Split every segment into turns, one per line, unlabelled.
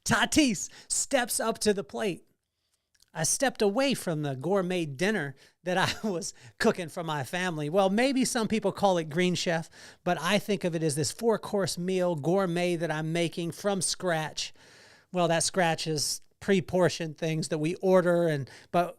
Tatis steps up to the plate. I stepped away from the gourmet dinner that I was cooking for my family. Well, maybe some people call it Green Chef, but I think of it as this 4-course meal, gourmet, that I'm making from scratch. Well, that scratch is pre-portioned things that we order, but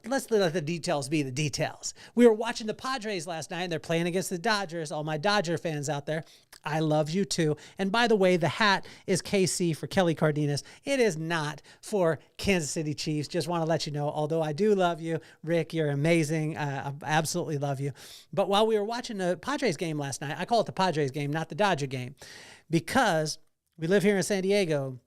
let's let the details be the details. We were watching the Padres last night, and they're playing against the Dodgers. All my Dodger fans out there, I love you too. And by the way, the hat is KC for Kelly Cardenas. It is not for Kansas City Chiefs. Just want to let you know, although I do love you, Rick, you're amazing. I absolutely love you. But while we were watching the Padres game last night, I call it the Padres game, not the Dodger game, because we live here in San Diego.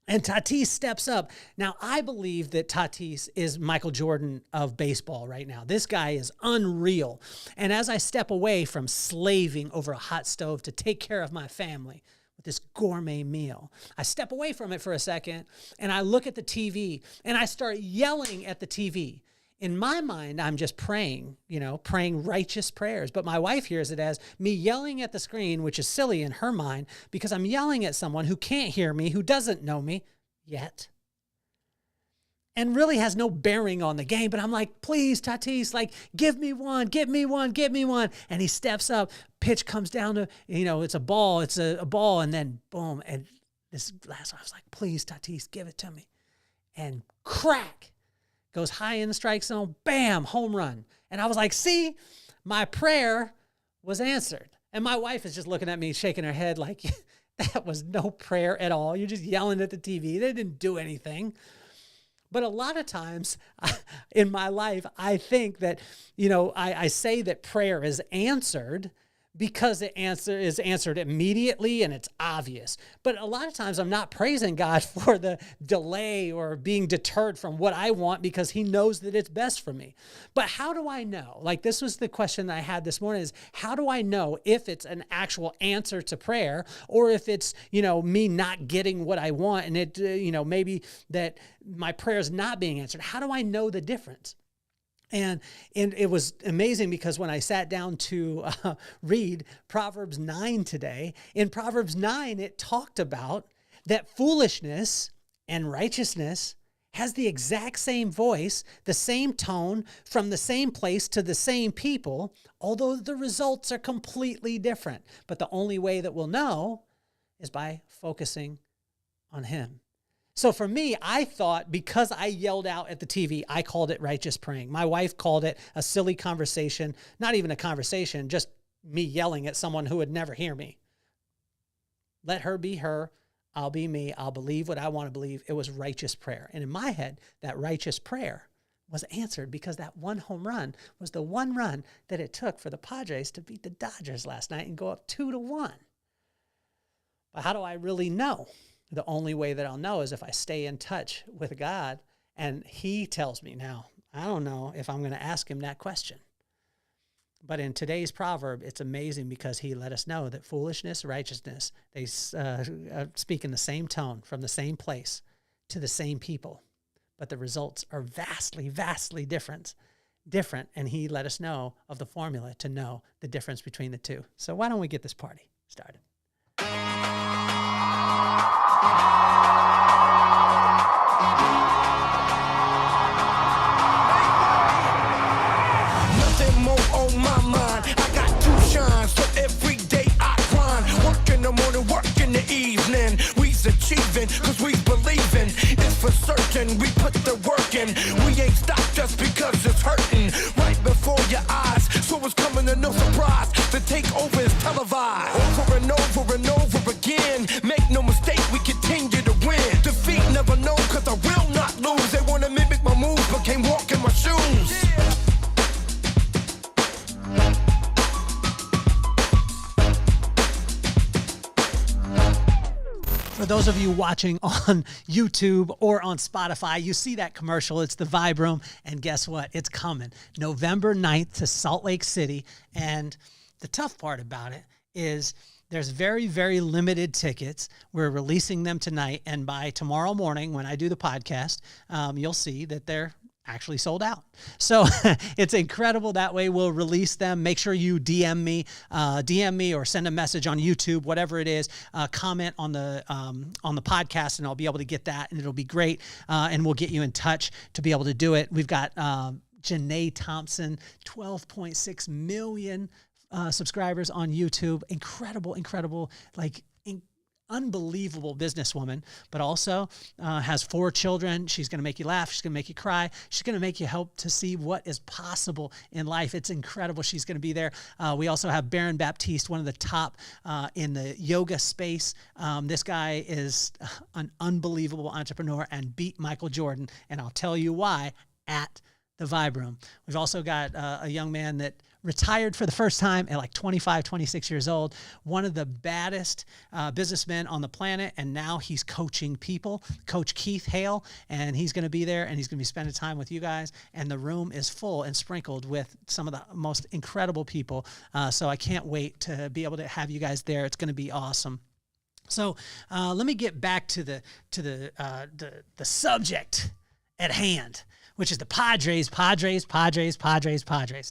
And Tatis steps up. Now, I believe that Tatis is Michael Jordan of baseball right now. This guy is unreal. And as I step away from slaving over a hot stove to take care of my family with this gourmet meal, I step away from it for a second, and I look at the TV, and I start yelling at the TV. In my mind, I'm just praying, praying righteous prayers. But my wife hears it as me yelling at the screen, which is silly in her mind because I'm yelling at someone who can't hear me, who doesn't know me yet, and really has no bearing on the game. But I'm like, please, Tatis, give me one, get me one, get me one. And he steps up, pitch comes down to, it's a ball, and then boom. And this last one, I was like, please, Tatis, give it to me. And crack. Goes high in the strike zone, bam, home run. And I was like, see, my prayer was answered. And my wife is just looking at me, shaking her head like, that was no prayer at all. You're just yelling at the TV. They didn't do anything. But a lot of times in my life, I think that, I say that prayer is answered because the answer is answered immediately and it's obvious. But a lot of times I'm not praising God for the delay or being deterred from what I want because he knows that it's best for me. But how do I know? This was the question that I had this morning is, how do I know if it's an actual answer to prayer or if it's, me not getting what I want and it, maybe that my prayer is not being answered? How do I know the difference? And it was amazing because when I sat down to read Proverbs 9 today, in Proverbs 9, it talked about that foolishness and righteousness has the exact same voice, the same tone, from the same place to the same people, although the results are completely different. But the only way that we'll know is by focusing on him. So for me, I thought because I yelled out at the TV, I called it righteous praying. My wife called it a silly conversation, not even a conversation, just me yelling at someone who would never hear me. Let her be her. I'll be me. I'll believe what I want to believe. It was righteous prayer. And in my head, that righteous prayer was answered because that one home run was the one run that it took for the Padres to beat the Dodgers last night and go up 2-1. But how do I really know? The only way that I'll know is if I stay in touch with God and he tells me. Now, I don't know if I'm going to ask him that question. But in today's proverb, it's amazing because he let us know that foolishness, righteousness, they speak in the same tone, from the same place, to the same people. But the results are vastly, vastly different. And he let us know of the formula to know the difference between the two. So why don't we get this party started?
Nothing more on my mind. I got two shines, so every day I climb. Work in the morning, work in the evening. We's achieving, cause we believing. It's for certain, we put the work in. We ain't stopped just because it's hurting. Right before your eyes, so it's coming to no surprise. The takeover is televised. Over and over and over again. Make no mistake, we continue to win. Defeat never known, cause I will not lose. They wanna mimic my moves, but can't walk in my shoes.
For those of you watching on YouTube or on Spotify, you see that commercial. It's the Vibe Room. And guess what? It's coming November 9th to Salt Lake City. And the tough part about it is there's very, very limited tickets. We're releasing them tonight. And by tomorrow morning, when I do the podcast, you'll see that they're actually sold out. So it's incredible. That way we'll release them. Make sure you DM me or send a message on YouTube, whatever it is, comment on the podcast, and I'll be able to get that, and it'll be great. And we'll get you in touch to be able to do it. We've got Janae Thompson, 12.6 million subscribers on YouTube. Incredible, unbelievable businesswoman, but also has 4 children. She's going to make you laugh. She's going to make you cry. She's going to make you help to see what is possible in life. It's incredible. She's going to be there. We also have Baron Baptiste, one of the top in the yoga space. This guy is an unbelievable entrepreneur and beat Michael Jordan, and I'll tell you why at the Vibe Room. We've also got a young man that retired for the first time at like 25, 26 years old, one of the baddest businessmen on the planet, and now he's coaching people, Coach Keith Hale, and he's going to be there, and he's going to be spending time with you guys, and the room is full and sprinkled with some of the most incredible people, so I can't wait to be able to have you guys there. It's going to be awesome. So let me get back to the subject at hand, which is the Padres.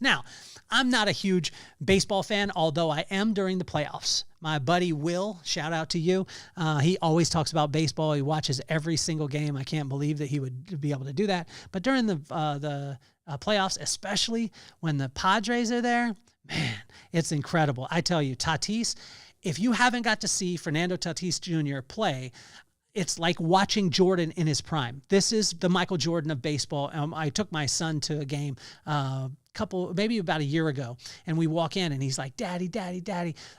Now, I'm not a huge baseball fan, although I am during the playoffs. My buddy Will, shout out to you. He always talks about baseball. He watches every single game. I can't believe that he would be able to do that. But during the playoffs, especially when the Padres are there, man, it's incredible. I tell you, Tatis, if you haven't got to see Fernando Tatis Jr. play, it's like watching Jordan in his prime. This is the Michael Jordan of baseball. I took my son to a game maybe about a year ago, and we walk in, and he's like, Daddy,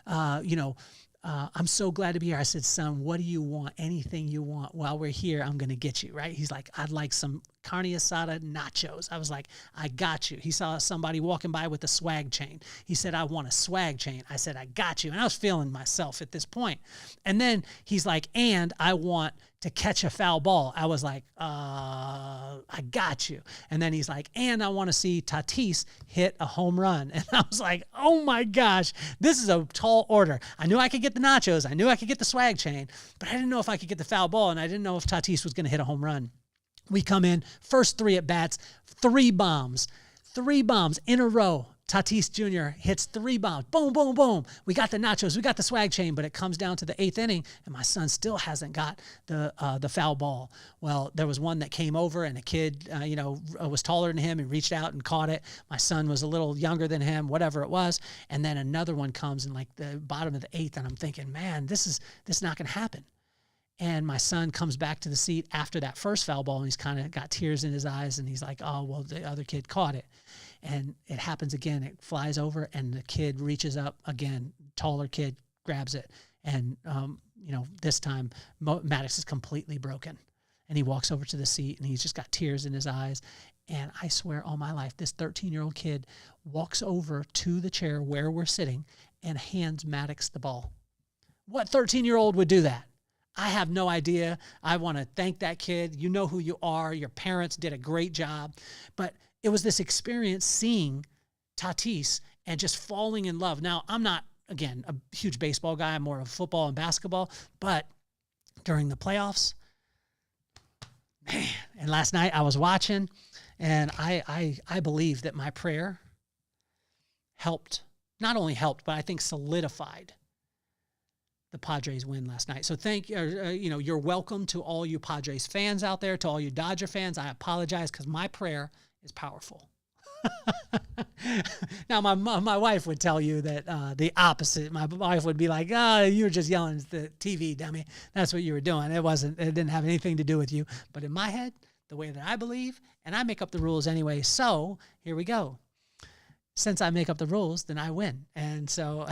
I'm so glad to be here. I said, son, what do you want? Anything you want. While we're here, I'm going to get you, right? He's like, I'd like some carne asada nachos. I was like, I got you. He saw somebody walking by with a swag chain. He said, I want a swag chain. I said, I got you. And I was feeling myself at this point. And then he's like, and I want to catch a foul ball. I was like, I got you. And then he's like, and I want to see Tatis hit a home run. And I was like, oh my gosh, this is a tall order. I knew I could get the nachos. I knew I could get the swag chain, but I didn't know if I could get the foul ball, and I didn't know if Tatis was going to hit a home run. We come in, first 3 at bats, 3 bombs in a row. Tatis Jr. hits 3 bombs. Boom, boom, boom. We got the nachos. We got the swag chain, but it comes down to the 8th inning, and my son still hasn't got the foul ball. Well, there was one that came over, and a kid, was taller than him and reached out and caught it. My son was a little younger than him, whatever it was. And then another one comes in like the bottom of the 8th, and I'm thinking, man, this is not going to happen. And my son comes back to the seat after that first foul ball, and he's kind of got tears in his eyes, and he's like, oh, well, the other kid caught it. And it happens again. It flies over, and the kid reaches up again. Taller kid grabs it. And, this time Maddox is completely broken. And he walks over to the seat, and he's just got tears in his eyes. And I swear on my life, this 13-year-old kid walks over to the chair where we're sitting and hands Maddox the ball. What 13-year-old would do that? I have no idea. I want to thank that kid. You know who you are. Your parents did a great job. But it was this experience seeing Tatis and just falling in love. Now, I'm not, again, a huge baseball guy. I'm more of football and basketball. But during the playoffs, man, and last night I was watching, and I believe that my prayer not only helped, but I think solidified the Padres win last night. So you're welcome to all you Padres fans out there, to all you Dodger fans. I apologize because my prayer is powerful. Now, my wife would tell you that the opposite. My wife would be like, oh, you were just yelling at the TV, dummy. That's what you were doing. It didn't have anything to do with you. But in my head, the way that I believe, and I make up the rules anyway, so here we go. Since I make up the rules, then I win. And so,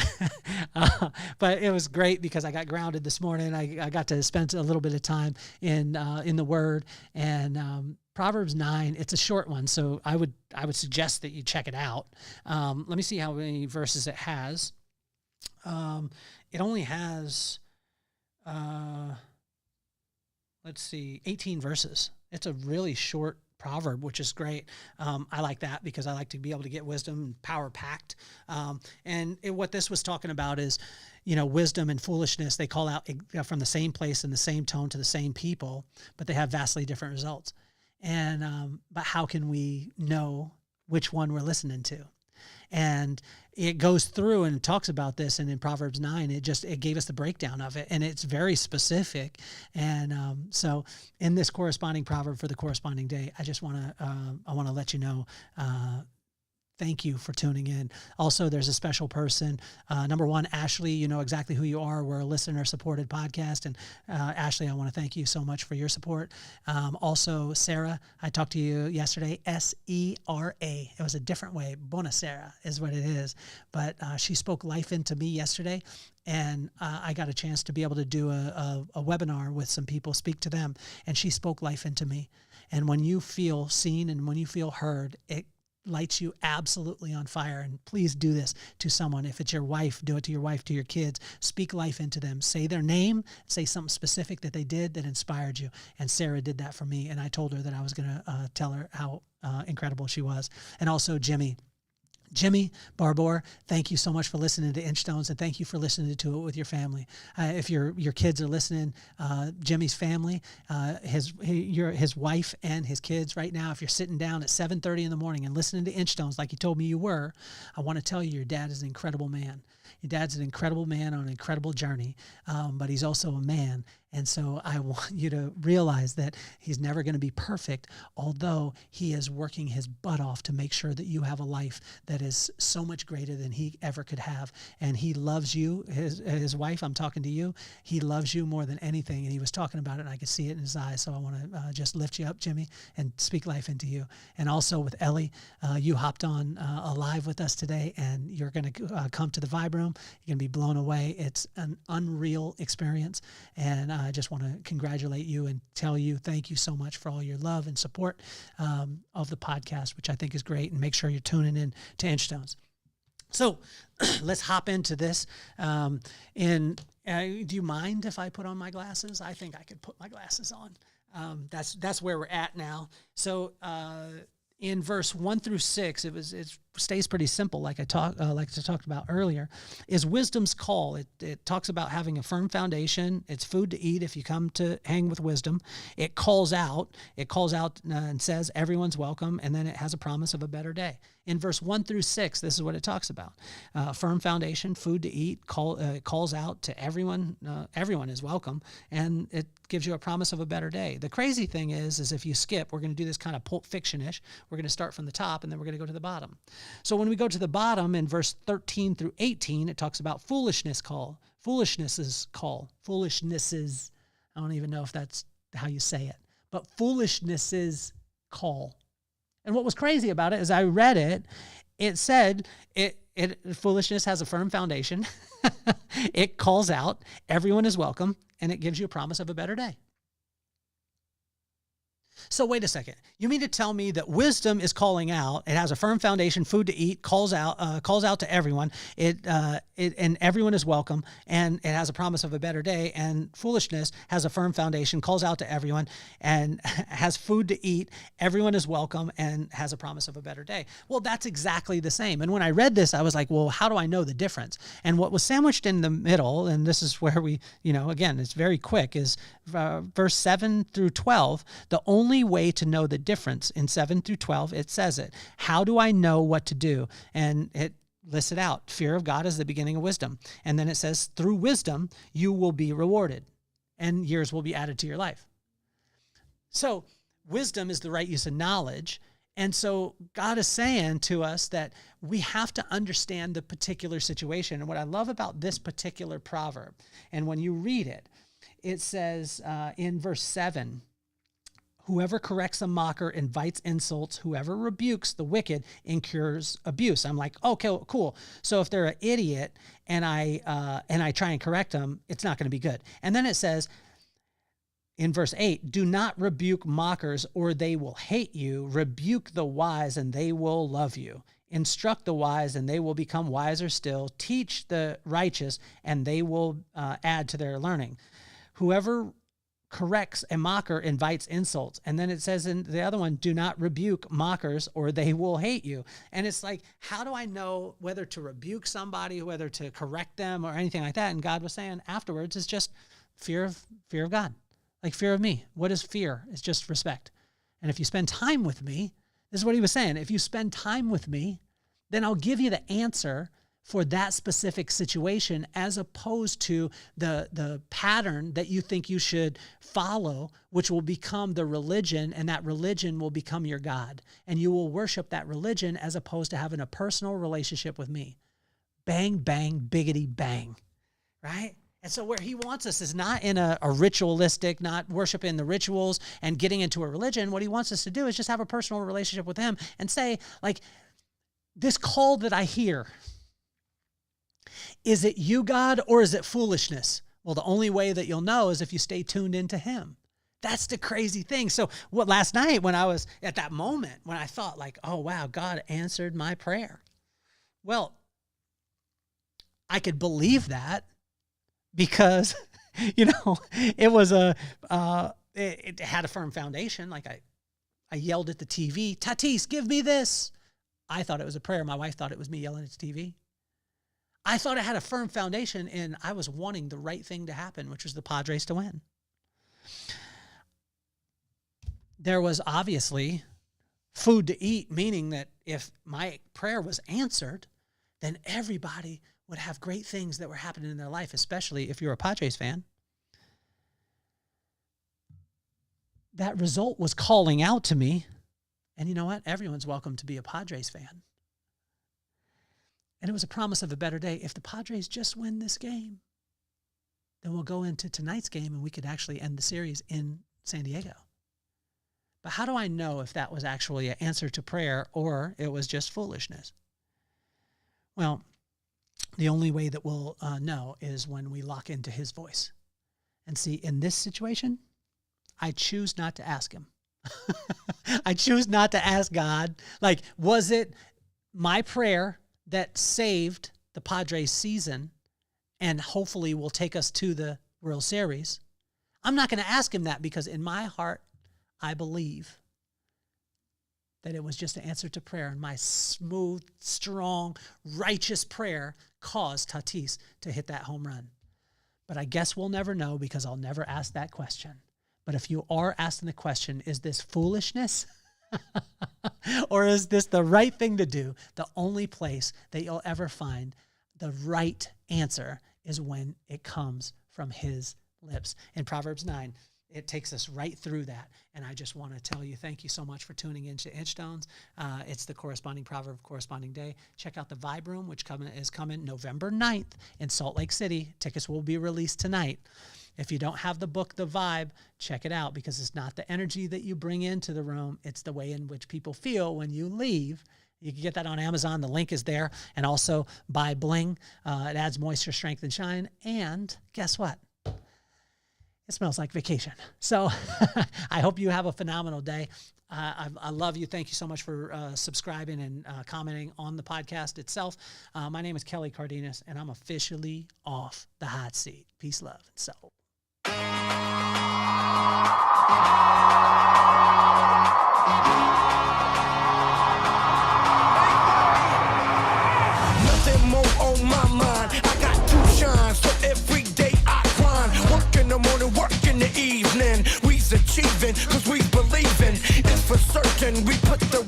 but it was great because I got grounded this morning. I got to spend a little bit of time in the Word, and Proverbs 9. It's a short one, so I would suggest that you check it out. Let me see how many verses it has. It only has, 18 verses. It's a really short proverb, which is great. I like that because I like to be able to get wisdom, power packed. What this was talking about is, wisdom and foolishness, they call out from the same place in the same tone to the same people, but they have vastly different results. but how can we know which one we're listening to? And it goes through and talks about this, and in Proverbs 9, it gave us the breakdown of it, and it's very specific. And so in this corresponding proverb for the corresponding day, I just want to let you know, thank you for tuning in. Also, there's a special person. Number one, Ashley, you know exactly who you are. We're a listener-supported podcast. And Ashley, I want to thank you so much for your support. Also, Sarah, I talked to you yesterday, S-E-R-A. It was a different way. Buonasera is what it is. But she spoke life into me yesterday. And I got a chance to be able to do a webinar with some people, speak to them. And she spoke life into me. And when you feel seen and when you feel heard, it lights you absolutely on fire. And please do this to someone. If it's your wife, do it to your wife, to your kids. Speak life into them. Say their name, say something specific that they did that inspired you. And Sarah did that for me. And I told her that I was going to tell her how incredible she was. And also Jimmy Barbour, thank you so much for listening to Inchstones, and thank you for listening to it with your family. If your kids are listening, Jimmy's family, his wife and his kids right now, if you're sitting down at 7:30 in the morning and listening to Inchstones like you told me you were, I want to tell you your dad is an incredible man. Your dad's an incredible man on an incredible journey, but he's also a man. And so I want you to realize that he's never going to be perfect, although he is working his butt off to make sure that you have a life that is so much greater than he ever could have. And he loves you, his wife, I'm talking to you, he loves you more than anything. And he was talking about it, and I could see it in his eyes. So I want to just lift you up, Jimmy, and speak life into you. And also with Ellie, you hopped on live with us today, and you're going to come to the Vibe Room. You're going to be blown away. It's an unreal experience. And I just want to congratulate you and tell you thank you so much for all your love and support of the podcast, which I think is great. And make sure you're tuning in to Inchstones. So let's hop into this. Do you mind if I put on my glasses? I think I could put my glasses on. That's where we're at now. So in verse 1 through 6, it stays pretty simple, like I talked about earlier. Is wisdom's call. It talks about having a firm foundation. It's food to eat if you come to hang with wisdom. It calls out and says everyone's welcome, and then it has a promise of a better day. In verse 1 through 6, this is what it talks about: firm foundation, food to eat. Calls out to everyone. Everyone is welcome, and it gives you a promise of a better day. The crazy thing is if you skip, we're going to do this kind of Pulp Fiction-ish. We're going to start from the top, and then we're going to go to the bottom. So when we go to the bottom in verse 13 through 18, it talks about foolishness's call. Foolishnesses, I don't even know if that's how you say it, but foolishness's call. And what was crazy about it is I read it, it said foolishness has a firm foundation. It calls out, everyone is welcome, and it gives you a promise of a better day. So wait a second. You mean to tell me that wisdom is calling out? It has a firm foundation, food to eat, calls out to everyone. And everyone is welcome, and it has a promise of a better day. And foolishness has a firm foundation, calls out to everyone, and has food to eat. Everyone is welcome, and has a promise of a better day. Well, that's exactly the same. And when I read this, I was like, well, how do I know the difference? And what was sandwiched in the middle, and this is where we, again, it's very quick, is verse 7 through 12. The only way to know the difference in 7 through 12, it says it. How do I know what to do? And it lists it out. Fear of God is the beginning of wisdom. And then it says, through wisdom, you will be rewarded, and years will be added to your life. So wisdom is the right use of knowledge. And so God is saying to us that we have to understand the particular situation. And what I love about this particular proverb, and when you read it, it says in verse 7, whoever corrects a mocker invites insults. Whoever rebukes the wicked incurs abuse. I'm like, okay, cool. So if they're an idiot and I try and correct them, it's not going to be good. And then it says in verse 8, do not rebuke mockers or they will hate you. Rebuke the wise and they will love you. Instruct the wise and they will become wiser still. Teach the righteous and they will add to their learning. Whoever corrects a mocker invites insults. And then it says in the other one, do not rebuke mockers or they will hate you. And it's like, how do I know whether to rebuke somebody, whether to correct them or anything like that? And God was saying afterwards, it's just fear of God, like fear of me. What is fear? It's just respect. And if you spend time with me, this is what he was saying. If you spend time with me, then I'll give you the answer for that specific situation, as opposed to the pattern that you think you should follow, which will become the religion, and that religion will become your God. And you will worship that religion as opposed to having a personal relationship with me. Bang, bang, biggity, bang, right? And so where he wants us is not in a ritualistic, not worshiping the rituals and getting into a religion. What he wants us to do is just have a personal relationship with him and say, like, this call that I hear, is it you, God, or is it foolishness? Well, the only way that you'll know is if you stay tuned into him. That's the crazy thing. So what last night, when I was at that moment, when I thought like, oh, wow, God answered my prayer. Well, I could believe that because, it was it had a firm foundation. Like I yelled at the TV, Tatis, give me this. I thought it was a prayer. My wife thought it was me yelling at the TV. I thought it had a firm foundation, and I was wanting the right thing to happen, which was the Padres to win. There was obviously food to eat, meaning that if my prayer was answered, then everybody would have great things that were happening in their life, especially if you're a Padres fan. That result was calling out to me, and you know what? Everyone's welcome to be a Padres fan. And it was a promise of a better day. If the Padres just win this game, then we'll go into tonight's game and we could actually end the series in San Diego. But how do I know if that was actually an answer to prayer or it was just foolishness? Well, the only way that we'll know is when we lock into his voice. And see, in this situation, I choose not to ask him. I choose not to ask God, like, was it my prayer that saved the Padres season and hopefully will take us to the World Series? I'm not going to ask him that, because in my heart, I believe that it was just an answer to prayer, and my smooth, strong, righteous prayer caused Tatis to hit that home run. But I guess we'll never know, because I'll never ask that question. But if you are asking the question, is this foolishness? Or is this the right thing to do? The only place that you'll ever find the right answer is when it comes from his lips. In Proverbs 9, it takes us right through that. And I just want to tell you, thank you so much for tuning into Inchstones. It's the corresponding proverb, corresponding day. Check out the Vibe Room, which is coming November 9th in Salt Lake City. Tickets will be released tonight. If you don't have the book, The Vibe, check it out, because it's not the energy that you bring into the room. It's the way in which people feel when you leave. You can get that on Amazon. The link is there. And also buy Bling. It adds moisture, strength, and shine. And guess what? It smells like vacation. So I hope you have a phenomenal day. I love you. Thank you so much for subscribing and commenting on the podcast itself. My name is Kelly Cardenas, and I'm officially off the hot seat. Peace, love, and soul.
Nothing more on my mind. I got two shines, so every day I grind. Work in the morning, work in the evening. We's achieving, cause we believing. It's for certain we put the